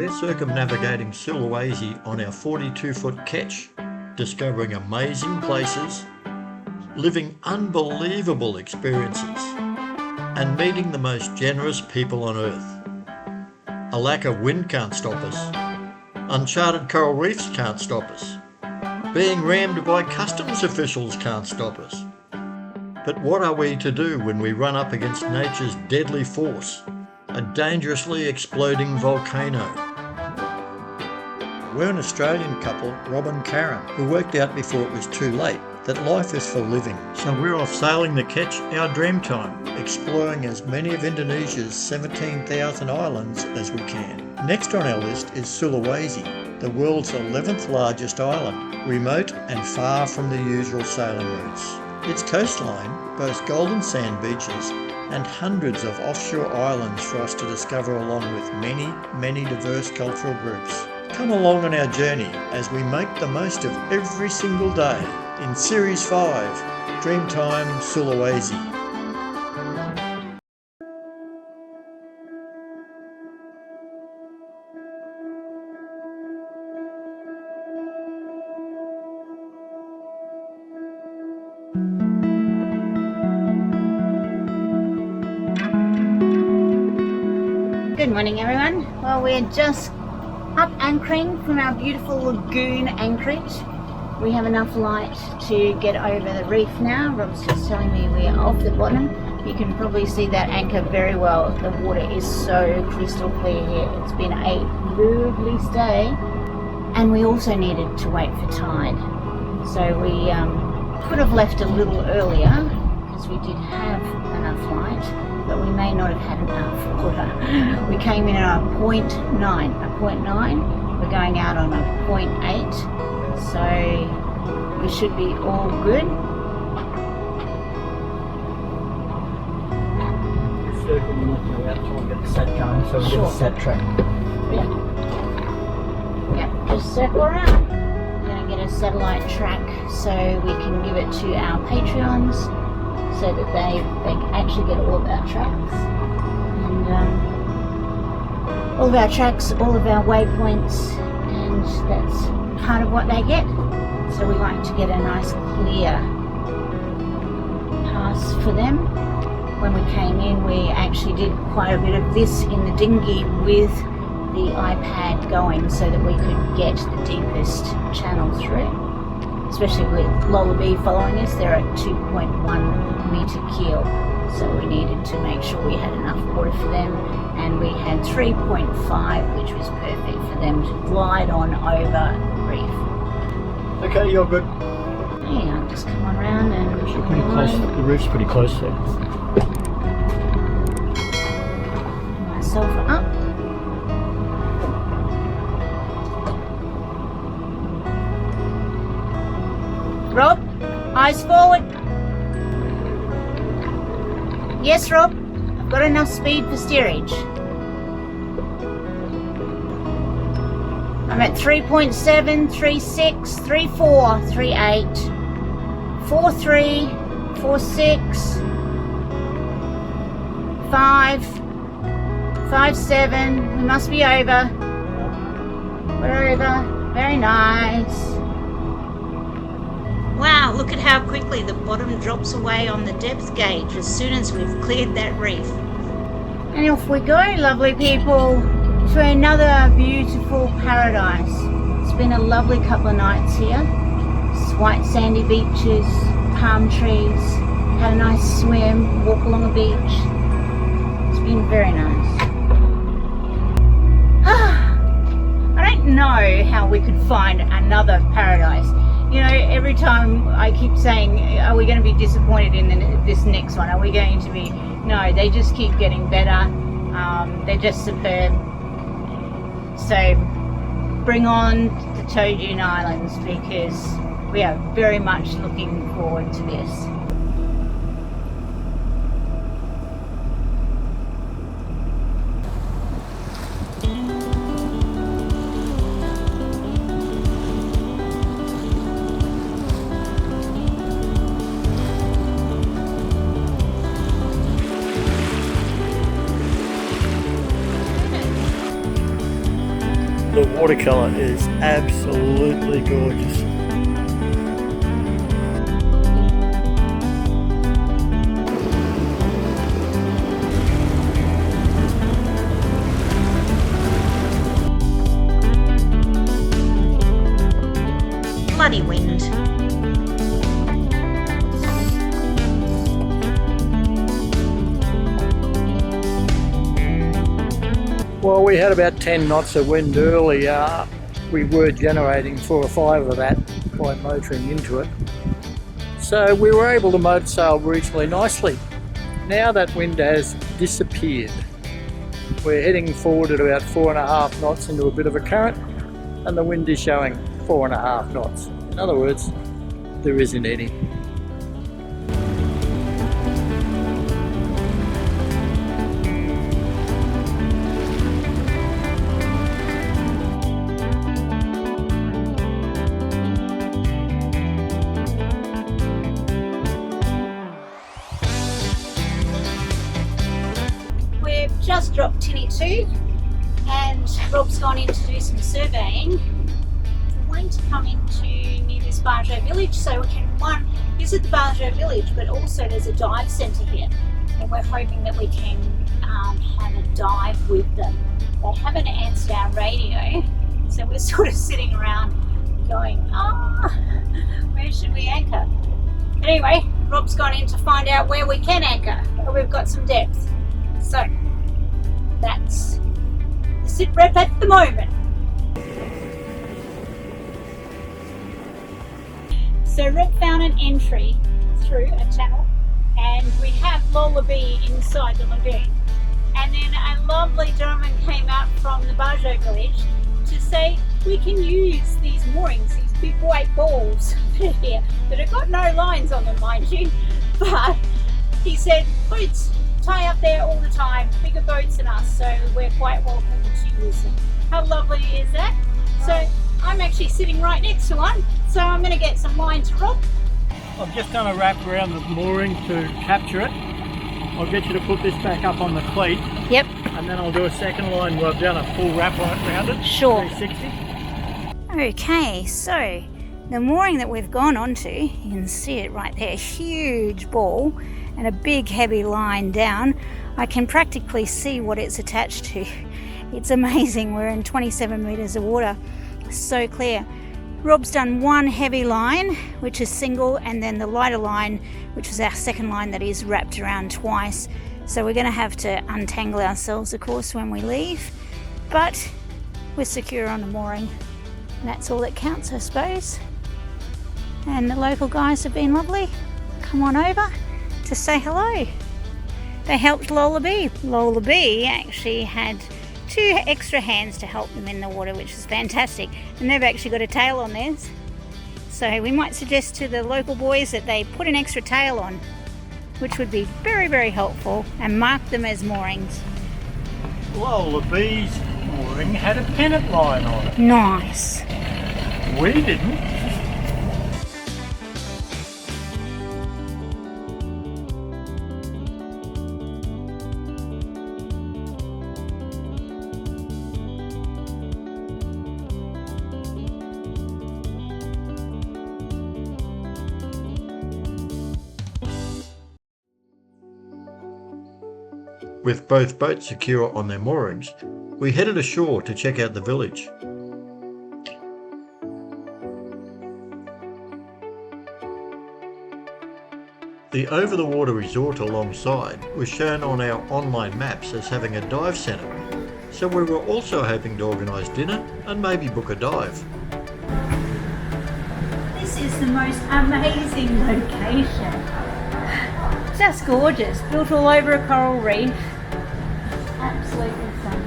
We're circumnavigating Sulawesi on our 42-foot ketch, discovering amazing places, living unbelievable experiences, and meeting the most generous people on earth. A lack of wind can't stop us. Uncharted coral reefs can't stop us. Being rammed by customs officials can't stop us. But what are we to do when we run up against nature's deadly force, a dangerously exploding volcano? We're an Australian couple, Rob and Karen, who worked out before it was too late that life is for living. So we're off sailing the ketch, our Dreamtime, exploring as many of Indonesia's 17,000 islands as we can. Next on our list is Sulawesi, the world's 11th largest island, remote and far from the usual sailing routes. Its coastline boasts golden sand beaches and hundreds of offshore islands for us to discover, along with many diverse cultural groups. Come along on our journey as we make the most of every single day in Series 5, Dreamtime Sulawesi. Good morning, everyone. Well, we're just up anchoring from our beautiful Lagoon Anchorage. We have enough light to get over the reef now. Rob's just telling me we're off the bottom. You can probably see that anchor very well. The water is so crystal clear here. It's been a lovely stay, and we also needed to wait for tide. So we could have left a little earlier because we did have enough light, but we may not have had enough water. We came in at a 0.9. We're going out on a 0.8, so we should be all good. Circle we want to go out so we'll get the set going, so we'll get a set track. Yeah, just circle around. We're going to get a satellite track so we can give it to our Patreons, so that they actually get all of our tracks, and all of our tracks, all of our waypoints, and that's part of what they get. So we like to get a nice clear pass for them. When we came in, we actually did quite a bit of this in the dinghy with the iPad going so that we could get the deepest channel through. Especially with Lullaby following us, they're at 2.1 metre keel, so we needed to make sure we had enough water for them, and we had 3.5, which was perfect for them to glide on over the reef. Okay, you're good. Yeah, just come on around and You're pretty close. The reef's pretty close there. Myself up. Rob, eyes forward. Yes, Rob, I've got enough speed for steerage. I'm at 3.7, 3.6, 3.4, 3.8, 4.3, 4.6, 5, 5.7. We must be over. We're over. Very nice. Wow, look at how quickly the bottom drops away on the depth gauge as soon as we've cleared that reef. And off we go, lovely people, to another beautiful paradise. It's been a lovely couple of nights here. White sandy beaches, palm trees, had a nice swim, walk along a beach. It's been very nice. I don't know how we could find another paradise. You know, every time I keep saying, are we going to be disappointed in this next one? Are we going to be? No, they just keep getting better. They're just superb. So bring on the Tojun Islands, because we are very much looking forward to this. The watercolour is absolutely gorgeous. Bloody wind. Well, we had about 10 knots of wind earlier. We were generating 4 or 5 of that by motoring into it. So we were able to motor sail reasonably nicely. Now that wind has disappeared. We're heading forward at about 4.5 knots into a bit of a current, and the wind is showing 4.5 knots. In other words, there isn't any. We've just dropped Tinny 2 and Rob's gone in to do some surveying. We're waiting to come into near this Bajo village so we can, one, visit the Bajo village, but also there's a dive centre here and we're hoping that we can have a dive with them. They haven't answered our radio, so we're sort of sitting around going, where should we anchor? Anyway, Rob's gone in to find out where we can anchor, where we've got some depth. So that's the sit rep at the moment. So Rob found an entry through a channel and we have Lola B inside the lagoon. And then a lovely gentleman came out from the Bajo village to say we can use these moorings, these big white balls here that have got no lines on them, mind you, but he said boats tie up there all the time, bigger boats than us, so we're quite welcome to use them. How lovely is that? So I'm actually sitting right next to one, so I'm going to get some line to Rob. I've just done a wrap around the mooring to capture it. I'll get you to put this back up on the cleat. Yep. And then I'll do a second line where I've done a full wrap around it. Sure. 360. Okay, so the mooring that we've gone onto, you can see it right there, huge ball and a big heavy line down. I can practically see what it's attached to. It's amazing. We're in 27 meters of water, so clear. Rob's done one heavy line, which is single, and then the lighter line, which is our second line that is wrapped around twice. So we're going to have to untangle ourselves, of course, when we leave, but we're secure on the mooring. And that's all that counts, I suppose. And the local guys have been lovely. Come on over to say hello. They helped Lola B. Lola B actually had 2 extra hands to help them in the water, which is fantastic. And they've actually got a tail on theirs. So we might suggest to the local boys that they put an extra tail on, which would be very, very helpful, and mark them as moorings. Lola B's mooring had a pennant line on it. Nice. We didn't. With both boats secure on their moorings, we headed ashore to check out the village. The over-the-water resort alongside was shown on our online maps as having a dive centre, so we were also hoping to organise dinner and maybe book a dive. This is the most amazing location. Just gorgeous, built all over a coral reef. Absolutely fun.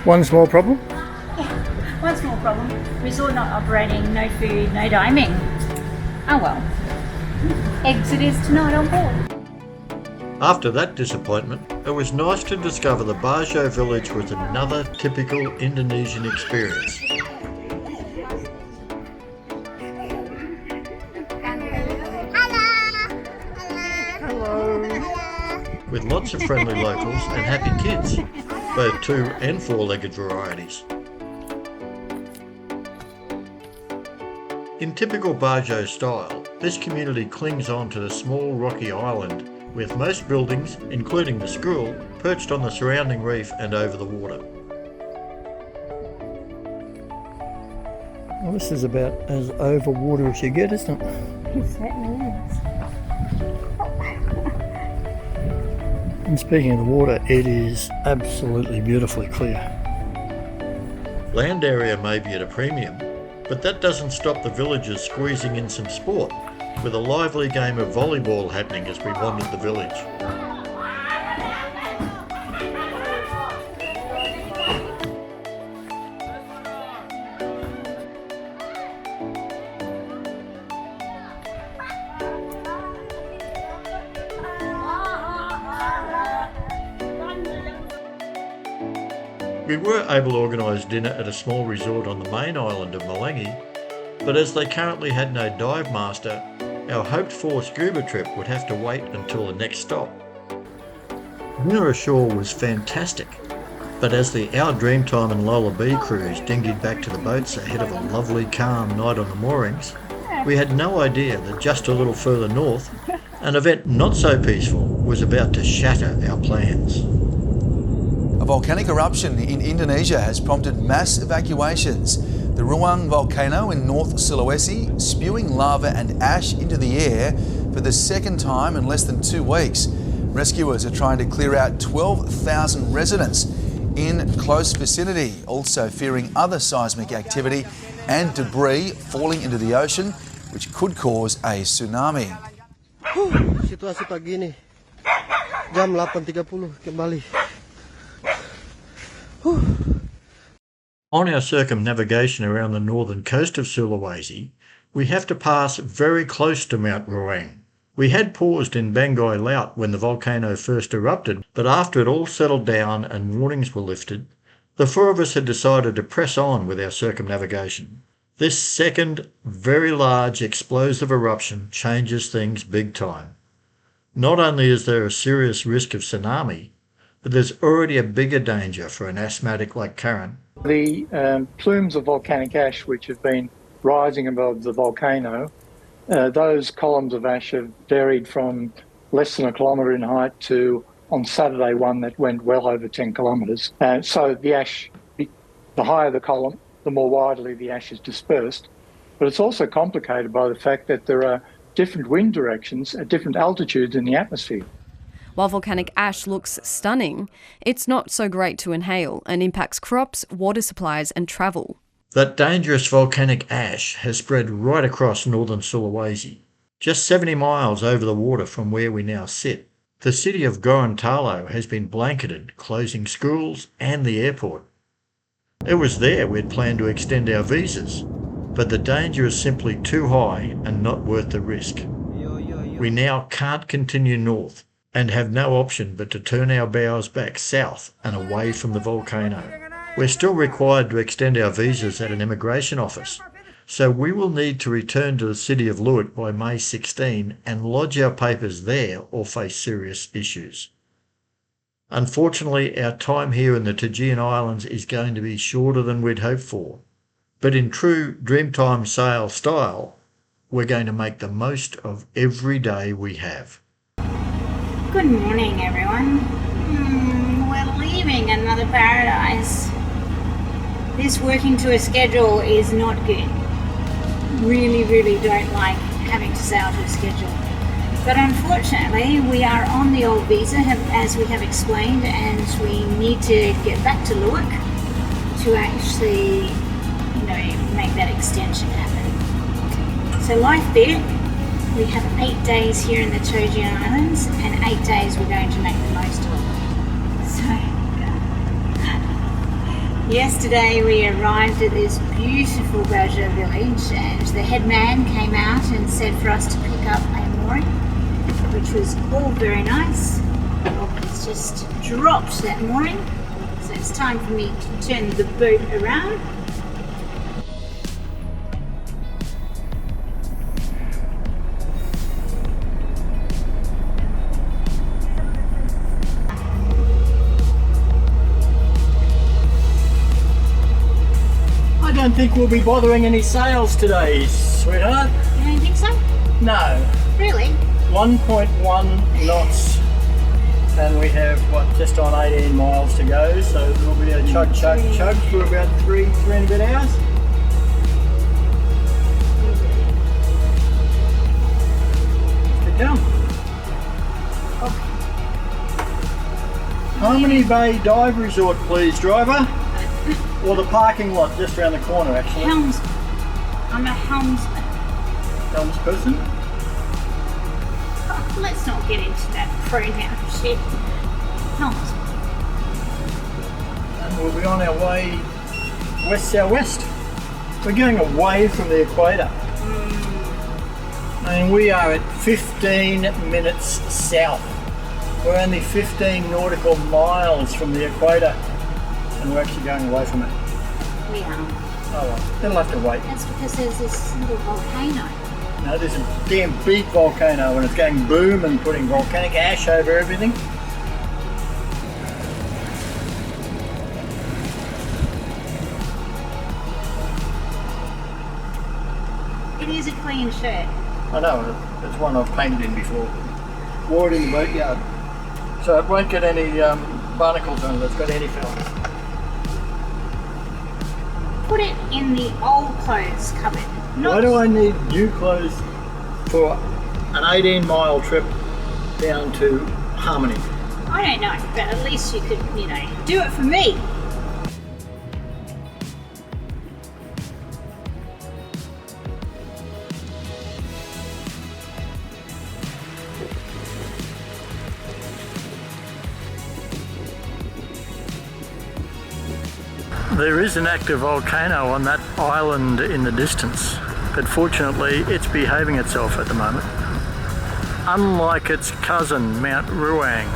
One small problem? Yeah, one small problem. Resort not operating, no food, no diving. Oh well. Exit is tonight on board. After that disappointment, it was nice to discover the Bajo village was another typical Indonesian experience. With lots of friendly locals and happy kids, both 2- and 4-legged varieties. In typical Bajo style, this community clings on to the small rocky island, with most buildings, including the school, perched on the surrounding reef and over the water. Well, this is about as over water as you get, isn't it? It certainly is. And speaking of the water, it is absolutely beautifully clear. Land area may be at a premium, but that doesn't stop the villagers squeezing in some sport, with a lively game of volleyball happening as we wandered the village. We were able to organise dinner at a small resort on the main island of Malenge, but as they currently had no dive master, our hoped-for scuba trip would have to wait until the next stop. Dinner ashore was fantastic, but as the Our Dreamtime and Lola B crews dinghied back to the boats ahead of a lovely calm night on the moorings, we had no idea that just a little further north, an event not so peaceful was about to shatter our plans. A volcanic eruption in Indonesia has prompted mass evacuations. The Ruang volcano in North Sulawesi spewing lava and ash into the air for the second time in less than 2 weeks. Rescuers are trying to clear out 12,000 residents in close vicinity, also fearing other seismic activity and debris falling into the ocean, which could cause a tsunami. Situasi pagi ini jam 8.30 kembali. On our circumnavigation around the northern coast of Sulawesi, we have to pass very close to Mt Ruang. We had paused in Banggai Laut when the volcano first erupted, but after it all settled down and warnings were lifted, the four of us had decided to press on with our circumnavigation. This second, very large explosive eruption changes things big time. Not only is there a serious risk of tsunami, but there's already a bigger danger for an asthmatic like Karen. The plumes of volcanic ash which have been rising above the volcano, those columns of ash have varied from less than a kilometre in height to, on Saturday, one that went well over 10 kilometres. So the ash, the higher the column, the more widely the ash is dispersed. But it's also complicated by the fact that there are different wind directions at different altitudes in the atmosphere. While volcanic ash looks stunning, it's not so great to inhale and impacts crops, water supplies and travel. That dangerous volcanic ash has spread right across northern Sulawesi, just 70 miles over the water from where we now sit. The city of Gorontalo has been blanketed, closing schools and the airport. It was there we'd planned to extend our visas, but the danger is simply too high and not worth the risk. We now can't continue north and have no option but to turn our bows back south and away from the volcano. We're still required to extend our visas at an immigration office, so we will need to return to the city of Luit by May 16 and lodge our papers there or face serious issues. Unfortunately, our time here in the Fijian Islands is going to be shorter than we'd hoped for, but in true Dreamtime sail style, we're going to make the most of every day we have. Good morning, everyone. We're leaving another paradise. This working to a schedule is not good. Really don't like having to sail to a schedule. But unfortunately, we are on the old visa, as we have explained, and we need to get back to Luwak to actually, make that extension happen. So life there. We have 8 days here in the Fijian Islands, and 8 days we're going to make the most of it. So, yesterday we arrived at this beautiful Baja village, and the head man came out and said for us to pick up a mooring, which was all very nice. It's just dropped that mooring, so it's time for me to turn the boat around. don't think we'll be bothering any sails today, sweetheart. You don't think so? No. Really? 1.1 knots. And we have, just on 18 miles to go, so there'll be a chug for about three and a bit hours. Get down. Harmony Bay Dive Resort, please, driver. Or the parking lot just around the corner, actually. Helms. I'm a helmsman. Helms person. Oh, let's not get into that pronoun shit. Helmsman. And we'll be on our way west-southwest. We're going away from the equator. And we are at 15 minutes south. We're only 15 nautical miles from the equator. And we're actually going away from it. We are. Oh well, they'll have to wait. That's because there's this little volcano. No, there's a damn big volcano and it's going boom and putting volcanic ash over everything. It is a clean shirt. I know, it's one I've painted in before. Wore it in the boatyard. So it won't get any barnacles on it, it's got any film. Put it in the old clothes cupboard. Why do I need new clothes for an 18-mile trip down to Harmony? I don't know, but at least you could, do it for me. There is an active volcano on that island in the distance, but fortunately it's behaving itself at the moment. Unlike its cousin, Mt Ruang.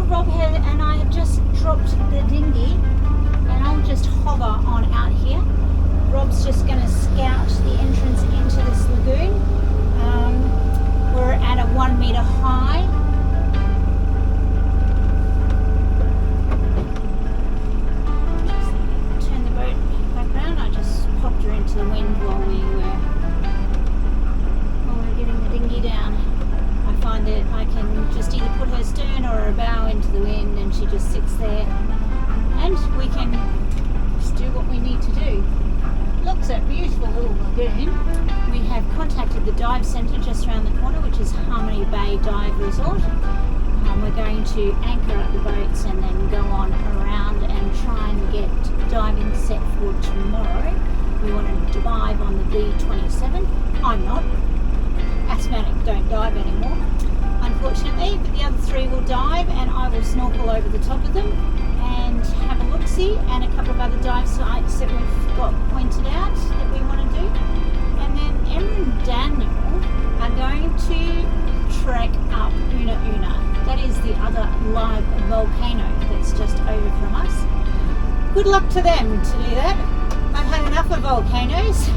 Rob and I have just dropped the dinghy and I'll just hover on out here. Rob's just going to scout the entrance into this lagoon. We're at a 1 metre high. Just turn the boat back around. I just popped her into the wind while we were getting the dinghy down. I find that I can just either put her stern or her bow into the wind and she just sits there and we can just do what we need to do. Looks a beautiful little lagoon. We have contacted the dive centre just around the corner, which is Harmony Bay Dive Resort. We're going to anchor up the boats and then go on around and try and get diving set for tomorrow. We want to dive on the B27. I'm not. Asthmatic don't dive anymore, unfortunately, but the other three will dive and I will snorkel over the top of them and have a look-see, and a couple of other dive sites that we've got pointed out that we want to do. And then Emma and Daniel are going to trek up Una Una. That is the other live volcano that's just over from us. Good luck to them to do that. I've had enough of volcanoes.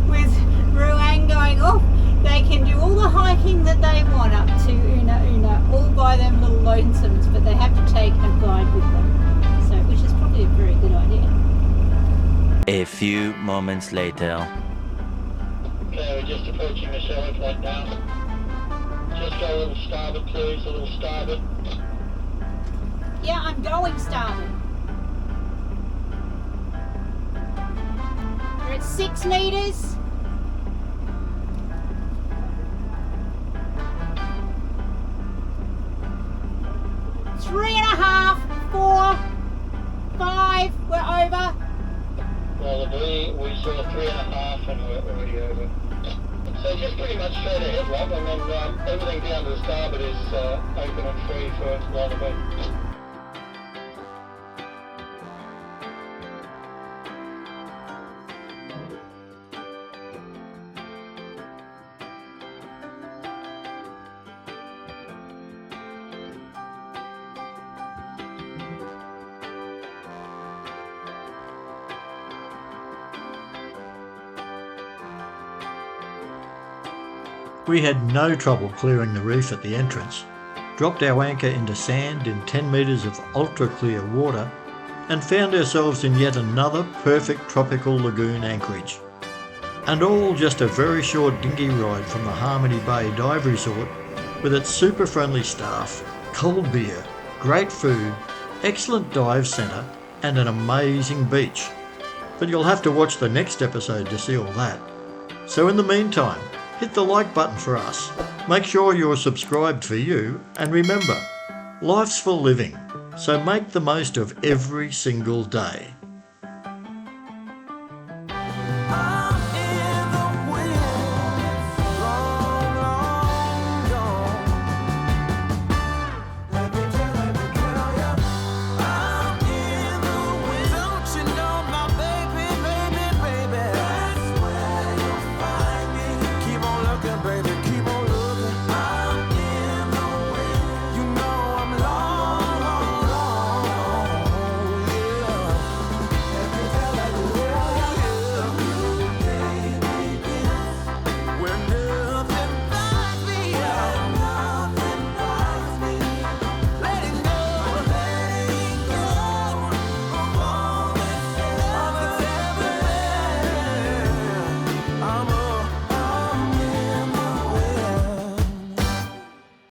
With Ruang going off, they can do all the hiking that they want up to Una Una, all by them little lonesomes, but they have to take a guide with them, so which is probably a very good idea. A few moments later. Okay, we're just approaching the shallow point now. Just go a little starboard, please, a little starboard. Yeah, I'm going starboard. We're at 6 meters. Three and a half, 4, 5, we're over. Well, we saw 3.5 and we're already over. So just pretty much straight ahead, Rob, and then everything down to the starboard is open and free for line of wind. We had no trouble clearing the reef at the entrance, dropped our anchor into sand in 10 metres of ultra clear water, and found ourselves in yet another perfect tropical lagoon anchorage. And all just a very short dinghy ride from the Harmony Bay Dive Resort with its super friendly staff, cold beer, great food, excellent dive centre and an amazing beach. But you'll have to watch the next episode to see all that. So in the meantime, hit the like button for us, make sure you're subscribed for you, and remember, life's for living, so make the most of every single day.